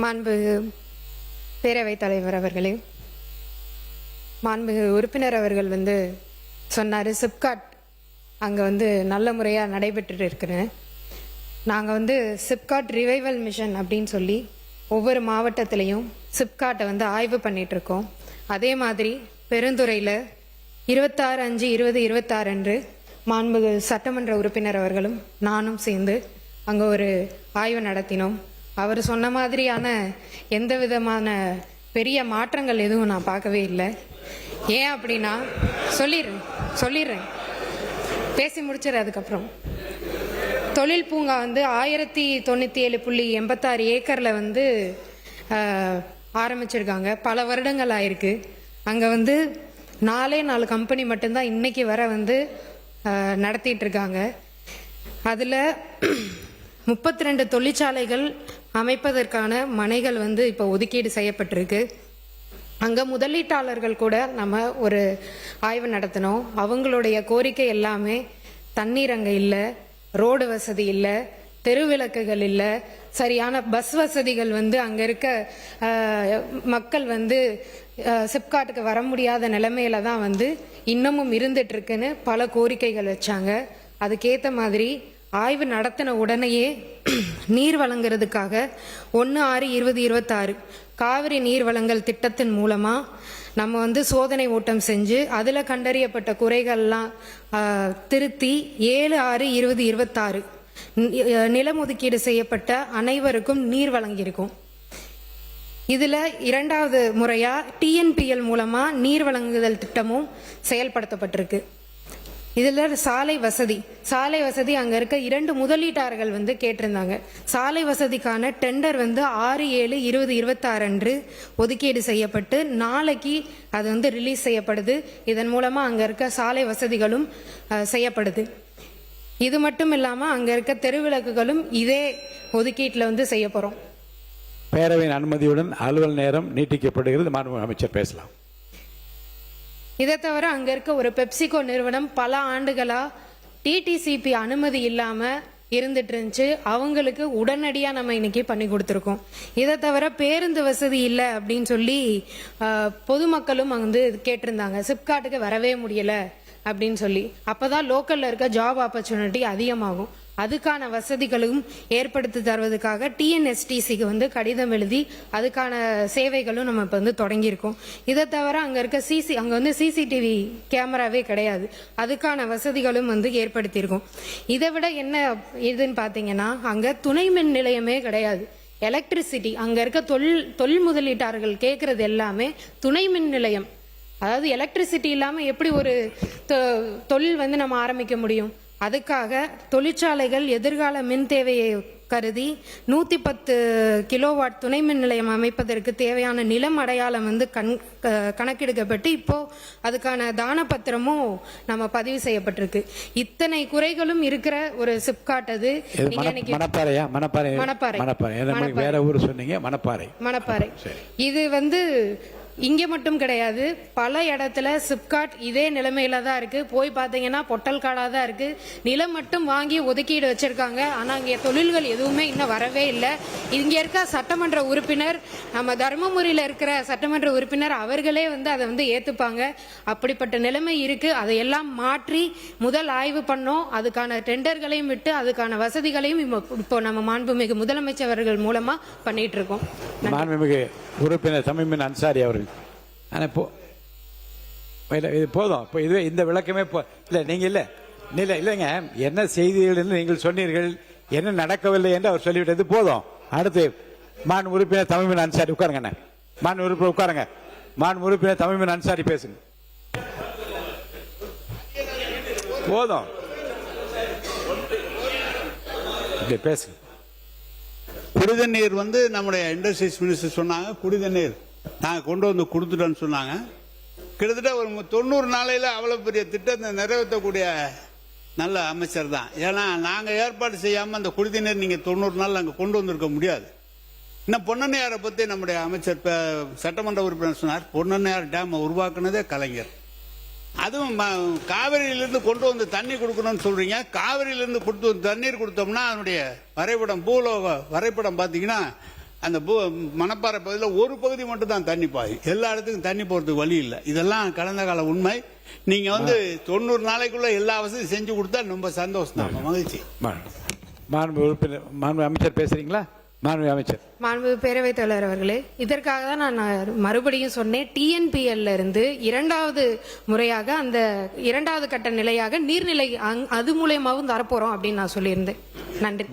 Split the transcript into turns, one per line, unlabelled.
மாண்புமிகு பேரவைத் தலைவர் அவர்களே, மாண்புமிகு உறுப்பினர் அவர்கள் சொன்னார் சிப்காட் அங்கே நல்ல முறையாக நடைபெற்று இருக்கிறேன். நாங்கள் சிப்காட் ரிவைவல் மிஷன் அப்படின்னு சொல்லி ஒவ்வொரு மாவட்டத்திலையும் சிப்காட்டை ஆய்வு பண்ணிகிட்ருக்கோம். அதே மாதிரி பெருந்துறையில் 26/5/2026 அன்று மாண்புமிகு சட்டமன்ற உறுப்பினர் அவர்களும் நானும் சேர்ந்து அங்கே ஒரு ஆய்வு நடத்தினோம். அவர் சொன்ன மாதிரியான எந்த விதமான பெரிய மாற்றங்கள் எதுவும் நான் பார்க்கவே இல்லை. ஏன் அப்படின்னா சொல்லிடுறேன் பேசி முடிச்சிரு. அதுக்கப்புறம் தொழில் பூங்கா 1097.86 ஏக்கரில் ஆரம்பிச்சிருக்காங்க. பல வருடங்கள் ஆயிருக்கு. அங்கே 4 கம்பெனி மட்டும்தான் இன்னைக்கு வர நடத்திட்டு இருக்காங்க. அதில் 32 தொழிற்சாலைகள் அமைப்பதற்கான மனைகள் இப்போ ஒதுக்கீடு செய்யப்பட்டிருக்கு. அங்கே முதலீட்டாளர்கள் கூட நம்ம ஒரு ஆய்வு நடத்தினோம். அவங்களுடைய கோரிக்கை எல்லாமே தண்ணீர் அங்கே இல்லை, ரோடு வசதி இல்லை, தெருவிளக்குகள் இல்லை, சரியான பஸ் வசதிகள் அங்கே இருக்க மக்கள் சிப்காட்டுக்கு வர முடியாத நிலைமையில தான் இன்னமும் இருந்துட்டு இருக்குன்னு பல கோரிக்கைகள் வச்சாங்க. அதுக்கேற்ற மாதிரி ஆய்வு நடத்தின உடனேயே நீர் வழங்குறதுக்காக 1/6/2026 காவிரி நீர் வழங்கல் திட்டத்தின் மூலமா நம்ம சோதனை ஓட்டம் செஞ்சு அதில் கண்டறியப்பட்ட குறைகள்லாம் திருத்தி 7/6/2026 நிலம் ஒதுக்கீடு செய்யப்பட்ட அனைவருக்கும் நீர் வழங்கியிருக்கும். இதுல 2வது முறையா TNPL மூலமா நீர் வழங்குதல் திட்டமும் செயல்படுத்தப்பட்டிருக்கு. இதுல சாலை வசதி அங்க இருக்க 2 முதலீட்டாளர்கள் கேட்டிருந்தாங்க. சாலை வசதிக்கான டெண்டர் 6/7/2026 அன்று ஒதுக்கீடு செய்யப்பட்டு நாளைக்கு அது ரிலீஸ் செய்யப்படுது. இதன் மூலமா அங்க இருக்க சாலை வசதிகளும் செய்யப்படுது. இது மட்டும் இல்லாம அங்க இருக்க தெருவிளக்குகளும் இதே ஒதுக்கீட்டில் செய்ய போறோம்.
பேரவையின் அனுமதியுடன் அலுவல் நேரம் நீட்டிக்கப்படுகிறது. மாண்புமிகு அமைச்சர் பேசலாம்.
இதை தவிர அங்க இருக்க ஒரு பெப்சிகோ நிறுவனம் பல ஆண்டுகளா TTCP அனுமதி இல்லாம இருந்துட்டு இருந்துச்சு. அவங்களுக்கு உடனடியா நம்ம இன்னைக்கு பண்ணி கொடுத்துருக்கோம். இதை தவிர பேருந்து வசதி இல்லை அப்படின்னு சொல்லி பொதுமக்களும் கேட்டிருந்தாங்க. சிப்காட்டுக்கு வரவே முடியல அப்படின்னு சொல்லி. அப்பதான் லோக்கல்ல இருக்க ஜாப் ஆப்பர்ச்சுனிட்டி அதிகமாகும். அதுக்கான வசதிகளும் ஏற்படுத்தி தருவதற்காக TNSTCக்கு கடிதம் எழுதி அதுக்கான சேவைகளும் நம்ம இப்போ தொடங்கியிருக்கோம். இதை தவிர அங்க இருக்க CCTV கேமராவே கிடையாது. அதுக்கான வசதிகளும் ஏற்படுத்தியிருக்கோம். இதை விட என்ன இதுன்னு பாத்தீங்கன்னா அங்க துணை மின் நிலையமே கிடையாது. எலக்ட்ரிசிட்டி அங்க இருக்க தொழில் முதலீட்டாளர்கள் கேட்கறது எல்லாமே துணை மின் நிலையம். அதாவது எலக்ட்ரிசிட்டி இல்லாம எப்படி ஒரு தொழில் நம்ம ஆரம்பிக்க முடியும்? அதுக்காக தொழிற்சாலைகள் எதிர்கால மின் தேவையை கருதி 110 கிலோவாட் துணை மின் நிலையம் அமைப்பதற்கு தேவையான நிலம் அடையாளம் கணக்கெடுக்கப்பட்டு இப்போ அதுக்கான தான பத்திரமும் நம்ம பதிவு செய்யப்பட்டிருக்கு. இத்தனை குறைகளும் இருக்கிற ஒரு சிப்காட் அது. மணப்பாறை இது இங்கே மட்டும் கிடையாது, பல இடத்துல சிப்காட் இதே நிலைமையில தான் இருக்கு. போய் பார்த்தீங்கன்னா பொட்டல் காடா தான் இருக்கு. நிலம் மட்டும் வாங்கி ஒதுக்கீடு வச்சிருக்காங்க. ஆனா இங்கே தொழில்கள் எதுவுமே இன்னும் வரவே இல்லை. இங்க இருக்க சட்டமன்ற உறுப்பினர், நம்ம தர்மபுரியில இருக்கிற சட்டமன்ற உறுப்பினர் அவர்களே அதை ஏத்துப்பாங்க. அப்படிப்பட்ட நிலைமை இருக்கு. அதையெல்லாம் மாற்றி முதல் ஆய்வு பண்ணோம். அதுக்கான டெண்டர்களையும் விட்டு அதுக்கான வசதிகளையும் இப்போ நம்ம மாண்புமிகு முதலமைச்சர் அவர்கள் மூலமா பண்ணிட்டு இருக்கோம்.
மாண்புமிகு உறுப்பினர் தமீமின் அன்சாரி அவர்கள் இது போதும். இப்போ இதுவே இந்த விளக்கமே இல்லை. நீங்க இல்லைங்க, என்ன செய்திகள் என்று நீங்கள் சொன்னீர்கள், என்ன நடக்கவில்லை என்று அவர் சொல்லிவிட்டது போதும். அடுத்து மாண்பு உறுப்பினர் தமீமின் அன்சாரி உட்காருங்க. மாண்பு உறுப்பினர் உட்காருங்க. மாண்பு உறுப்பினர் தமீமின் அன்சாரி பேசுங்க. போதும் பேசுங்க.
குடிதண்ணீர் நம்முடைய இண்டஸ்ட்ரீஸ் மினிஸ்டர் சொன்னாங்க, குடிதண்ணீர் நாங்கள் கொண்டு கொடுத்துட்டோன்னு சொன்னாங்க. கிட்டத்தட்ட ஒரு 90 நாளையில் அவ்வளவு பெரிய திட்டத்தை நிறைவேற்றக்கூடிய நல்ல அமைச்சர் தான். ஏன்னா நாங்கள் ஏற்பாடு செய்யாமல் அந்த குடிதண்ணீர் நீங்கள் 90 நாள் அங்கே கொண்டு வந்திருக்க முடியாது. இன்னும் பொன்னண்ணையாரை பற்றி நம்முடைய அமைச்சர் சட்டமன்ற உறுப்பினர் சொன்னார். பொன்னண்ணையார் டேம் உருவாக்குனதே கலைஞர். அதுவும் காவிரியிலிருந்து கொண்டு வந்து தண்ணி கொடுக்கணும்னு சொல்றீங்க. காவிரியிலிருந்து தண்ணீர் கொடுத்தோம்னா அதனுடைய வரைபடம், பூலோக வரைபடம் பார்த்தீங்கன்னா அந்த மணப்பாறை பகுதியில் ஒரு பகுதி மட்டும் தான் தண்ணி பாய், எல்லா இடத்துக்கும் தண்ணி போறதுக்கு வழி இல்லை. இதெல்லாம் கடந்த கால உண்மை. நீங்க 90 நாளைக்குள்ள எல்லா வசதியும் செஞ்சு கொடுத்தா ரொம்ப சந்தோஷம் தான், மகிழ்ச்சி.
மாண்பு உறுப்பினர், மாண்பு அமைச்சர் பேசுறீங்களா? மாண்பு அமைச்சர்.
மாண்பு பேரவைத் தலைவர் அவர்களே, இதற்காக தான் நான் மறுபடியும் சொன்னேன், டிஎன்பிஎல்ல இருந்து இரண்டாவது முறையாக அந்த இரண்டாவது கட்ட நிலையாக நீர்நிலை அது மூலியமாவும் தரப்போறோம் அப்படின்னு நான் சொல்லியிருந்தேன். நன்றி.